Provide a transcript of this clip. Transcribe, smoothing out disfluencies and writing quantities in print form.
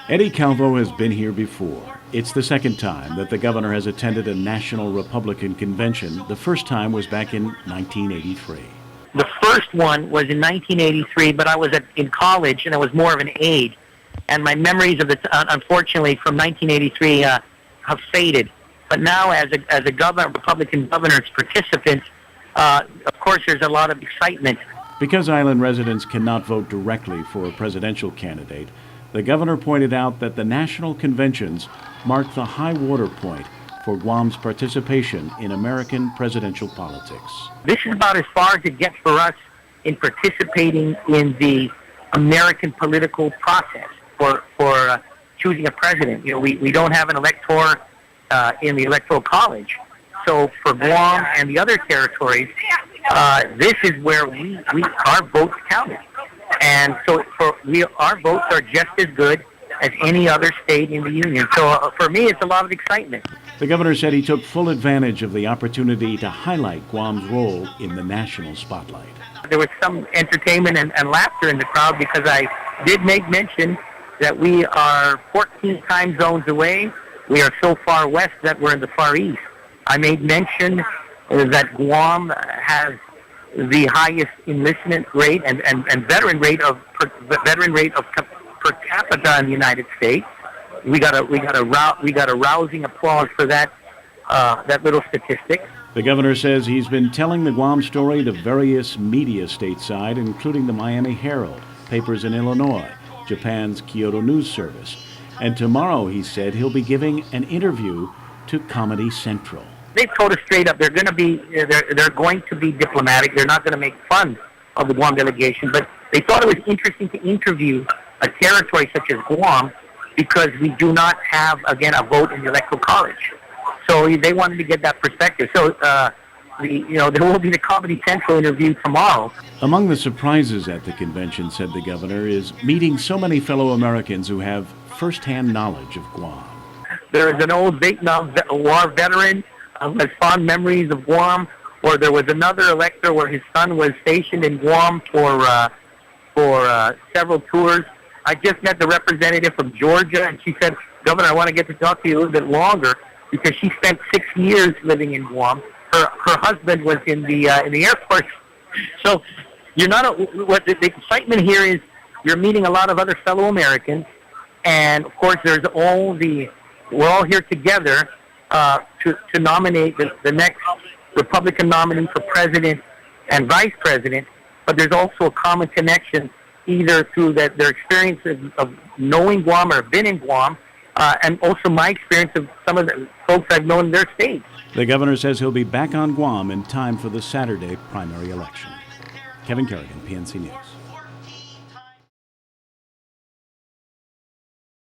Eddie Calvo has been here before. It's the second time that the governor has attended a national Republican convention. The first time was back in 1983. The first one was in 1983, but I was in college and I was more of an aide. And my memories of it, unfortunately, from 1983 have faded. But now, as a Republican governor's participant, of course, there's a lot of excitement. Because island residents cannot vote directly for a presidential candidate, the governor pointed out that the national conventions mark the high water point for Guam's participation in American presidential politics. This is about as far as it gets for us in participating in the American political process for choosing a president. You know, we don't have an elector in the Electoral College. So for Guam and the other territories, this is where our votes counted. And so our votes are just as good as any other state in the union. So for me, it's a lot of excitement. The governor said he took full advantage of the opportunity to highlight Guam's role in the national spotlight. There was some entertainment and laughter in the crowd because I did make mention that we are 14 time zones away. We are so far west that we're in the Far East. I made mention that Guam has the highest enlistment rate and veteran rate of per capita in the United States. We got a rousing applause for that little statistic. The governor says he's been telling the Guam story to various media stateside, including the Miami Herald, papers in Illinois, Japan's Kyoto News Service, and tomorrow he said he'll be giving an interview to Comedy Central. They've told us straight up they're going to be diplomatic. They're not going to make fun of the Guam delegation, but they thought it was interesting to interview a territory such as Guam because we do not have, again, a vote in the Electoral College. So they wanted to get that perspective. So there will be the Comedy Central interview tomorrow. Among the surprises at the convention, said the governor, is meeting so many fellow Americans who have firsthand knowledge of Guam. There is an old Vietnam War veteran who has fond memories of Guam, or there was another elector where his son was stationed in Guam for several tours. I just met the representative from Georgia, and she said, "Governor, I want to get to talk to you a little bit longer because she spent 6 years living in Guam. Her husband was in the Air Force." So what the excitement here is you're meeting a lot of other fellow Americans, and of course we're all here together to nominate the next Republican nominee for president and vice president, but there's also a common connection either through their experience of knowing Guam or have been in Guam, and also my experience of some of the folks I've known in their states. The governor says he'll be back on Guam in time for the Saturday primary election. Kevin Kerrigan, PNC News.